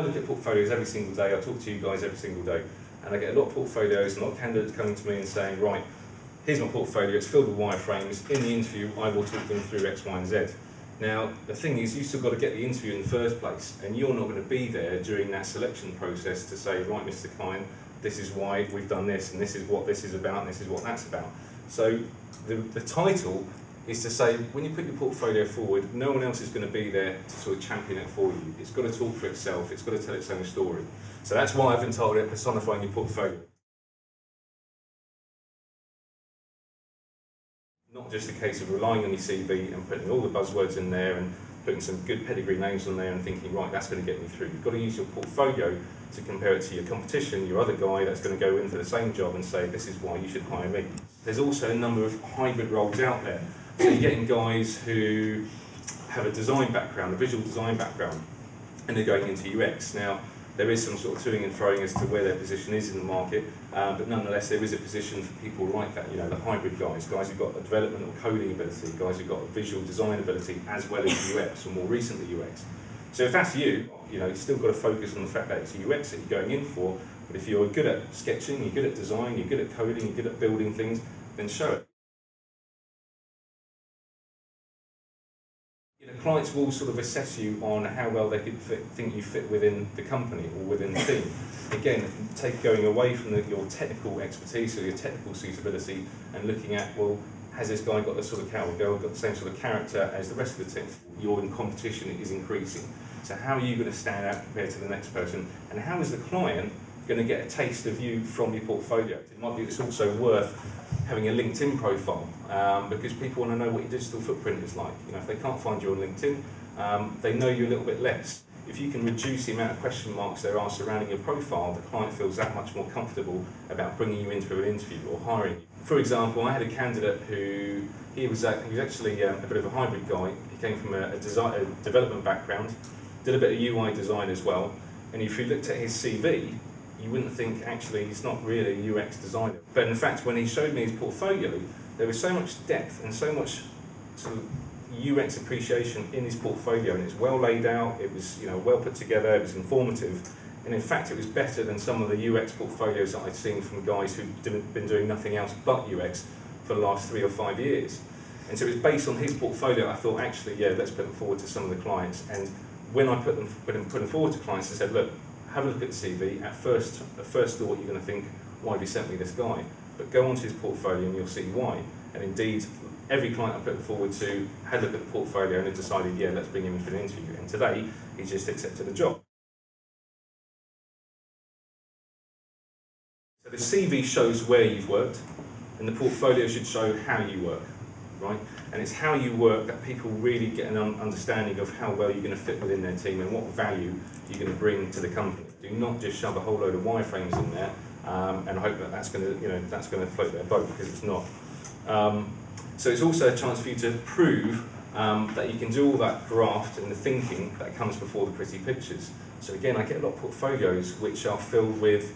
look at portfolios every single day. I talk to you guys every single day, and I get a lot of portfolios and a lot of candidates coming to me and saying, right, here's my portfolio, it's filled with wireframes. In the interview, I will talk them through X, Y, and Z. Now, the thing is, you've still got to get the interview in the first place, and you're not going to be there during that selection process to say, right, Mr. Klein, this is why we've done this, and this is what this is about, and this is what that's about. So the title is to say, when you put your portfolio forward, no one else is going to be there to sort of champion it for you. It's got to talk for itself, it's got to tell its own story. So that's why I've entitled it Personifying Your Portfolio. Not just a case of relying on your CV and putting all the buzzwords in there and putting some good pedigree names on there and thinking, right, that's going to get me through. You've got to use your portfolio to compare it to your competition, your other guy that's going to go in for the same job and say, this is why you should hire me. There's also a number of hybrid roles out there. So you're getting guys who have a design background, a visual design background, and they're going into UX. Now, there is some sort of toing and froing as to where their position is in the market, but nonetheless there is a position for people like that, you know, the hybrid guys who've got a development or coding ability, guys who've got a visual design ability as well as UX, or more recently UX. So if that's you, you know, you've still got to focus on the fact that it's a UX that you're going in for, but if you're good at sketching, you're good at design, you're good at coding, you're good at building things, then show it. Clients will sort of assess you on how well they could think you fit within the company or within the team. Again, going away from your technical expertise or your technical suitability and looking at, well, has this guy got the sort of got the same sort of character as the rest of the team? Your competition is increasing. So how are you going to stand out compared to the next person? And how is the client going to get a taste of you from your portfolio? It might be it's also worth having a LinkedIn profile because people want to know what your digital footprint is like. You know, if they can't find you on LinkedIn, they know you a little bit less. If you can reduce the amount of question marks there are surrounding your profile, the client feels that much more comfortable about bringing you into an interview or hiring you. For example, I had a candidate who he was actually a bit of a hybrid guy. He came from a development background, did a bit of UI design as well, and if you looked at his CV, you wouldn't think actually he's not really a UX designer. But in fact, when he showed me his portfolio, there was so much depth and so much sort of UX appreciation in his portfolio, and it's well laid out, it was, you know, well put together, it was informative, and in fact it was better than some of the UX portfolios that I'd seen from guys who'd been doing nothing else but UX for the last 3 or 5 years. And so it was based on his portfolio. I thought, actually, yeah, let's put them forward to some of the clients. And when I put them forward to clients, I said, look, have a look at the CV. At first thought, you're going to think, why have you sent me this guy? But go onto his portfolio and you'll see why. And indeed, every client I put him forward to had a look at the portfolio and had decided, yeah, let's bring him in for an interview. And today, he's just accepted the job. So the CV shows where you've worked, and the portfolio should show how you work, right? And it's how you work that people really get an understanding of how well you're going to fit within their team and what value you're going to bring to the company. Do not just shove a whole load of wireframes in there and hope that that's going to, you know, that's going to float their boat, because it's not. So it's also a chance for you to prove that you can do all that graft and the thinking that comes before the pretty pictures. So again, I get a lot of portfolios which are filled with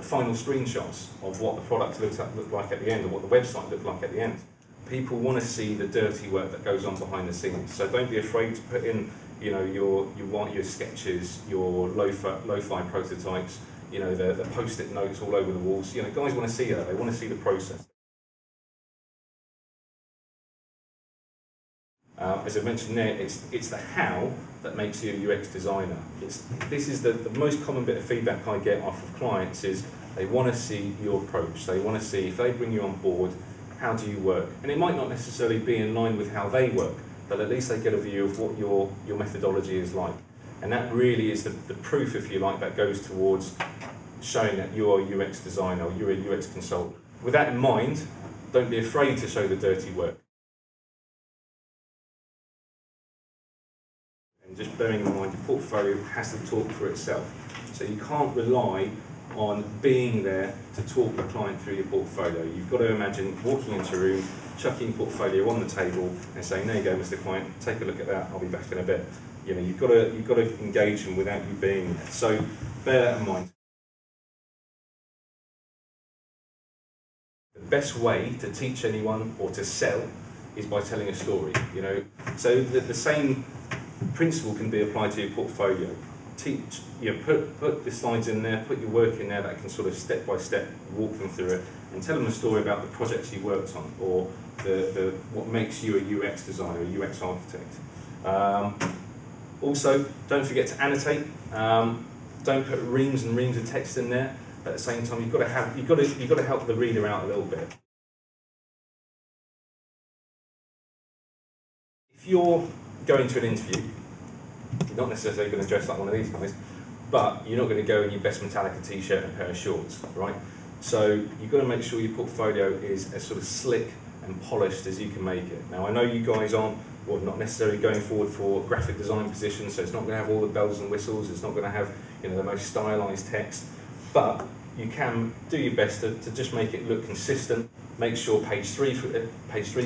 final screenshots of what the product looked like at the end, or what the website looked like at the end. People want to see the dirty work that goes on behind the scenes. So don't be afraid to put in, you know, your sketches, your lo-fi prototypes, you know, the post-it notes all over the walls. You know, guys want to see that. They want to see the process. As I mentioned there, it's the how that makes you a UX designer. This is the most common bit of feedback I get off of clients is they want to see your approach. They want to see, if they bring you on board, how do you work? And it might not necessarily be in line with how they work, but at least they get a view of what your methodology is like. And that really is the proof, if you like, that goes towards showing that you're a UX designer or you're a UX consultant. With that in mind, don't be afraid to show the dirty work. And just bearing in mind, your portfolio has to talk for itself. So you can't rely on being there to talk the client through your portfolio. You've got to imagine walking into a room, chucking your portfolio on the table and saying, there you go, Mr. Client, take a look at that, I'll be back in a bit. You know, you've got to engage them without you being there. So bear that in mind. The best way to teach anyone or to sell is by telling a story, you know. So the same principle can be applied to your portfolio. teach, put the slides in there, put your work in there that can sort of step by step walk them through it, and tell them a story about the projects you worked on, or what makes you a UX designer, a UX architect. Also, don't forget to annotate. Don't put reams and reams of text in there. But at the same time, you've got to help the reader out a little bit. If you're going to an interview, you're not necessarily going to dress like one of these guys, but you're not going to go in your best Metallica t-shirt and a pair of shorts, right? So you've got to make sure your portfolio is as sort of slick and polished as you can make it. Now I know you guys aren't, well, not necessarily going forward for graphic design positions, so it's not going to have all the bells and whistles, it's not going to have the most stylized text, but you can do your best to just make it look consistent. Make sure page 3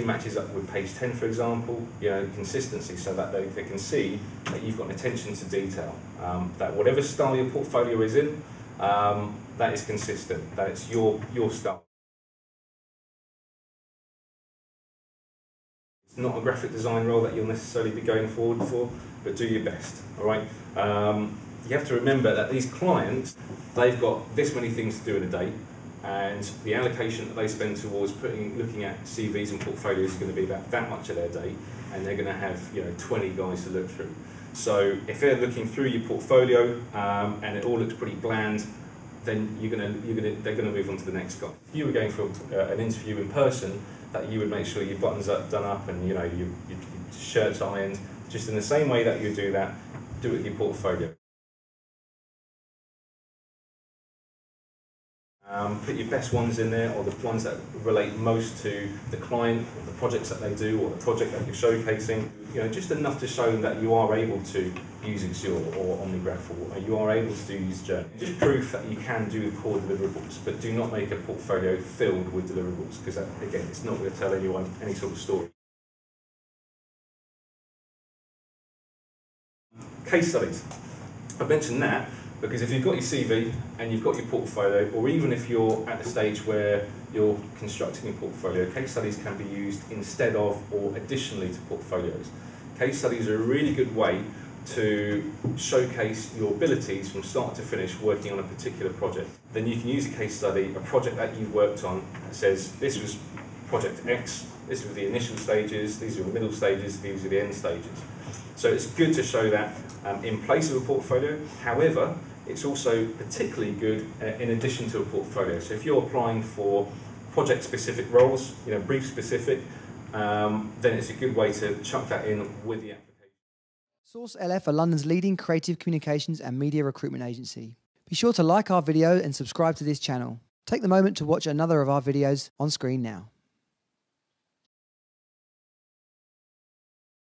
matches up with page 10, for example. Consistency, so that they can see that you've got an attention to detail. That whatever style your portfolio is in, that is consistent. That it's your style. It's not a graphic design role that you'll necessarily be going forward for, but do your best. All right. You have to remember that these clients, they've got this many things to do in a day, and the allocation that they spend towards looking at CVs and portfolios is going to be about that much of their day, and they're going to have 20 guys to look through. So if they're looking through your portfolio and it all looks pretty bland, then they're going to move on to the next guy. If you were going for an interview in person, that you would make sure your buttons are done up and your shirt's ironed, just in the same way that you do that, do it with your portfolio. Put your best ones in there, or the ones that relate most to the client, or the projects that they do, or the project that you're showcasing. Just enough to show them that you are able to use Azure or OmniGraph, or you are able to use Journey. Just proof that you can do the core deliverables, but do not make a portfolio filled with deliverables, because again, it's not going to tell anyone any sort of story. Case studies. I've mentioned that because if you've got your CV and you've got your portfolio, or even if you're at the stage where you're constructing your portfolio, case studies can be used instead of or additionally to portfolios. Case studies are a really good way to showcase your abilities from start to finish working on a particular project. Then you can use a case study, a project that you've worked on, that says this was project X, this was the initial stages, these are the middle stages, these are the end stages. So it's good to show that in place of a portfolio. However, it's also particularly good in addition to a portfolio. So if you're applying for project-specific roles, brief-specific, then it's a good way to chuck that in with the application. Source LF are London's leading creative communications and media recruitment agency. Be sure to like our video and subscribe to this channel. Take the moment to watch another of our videos on screen now.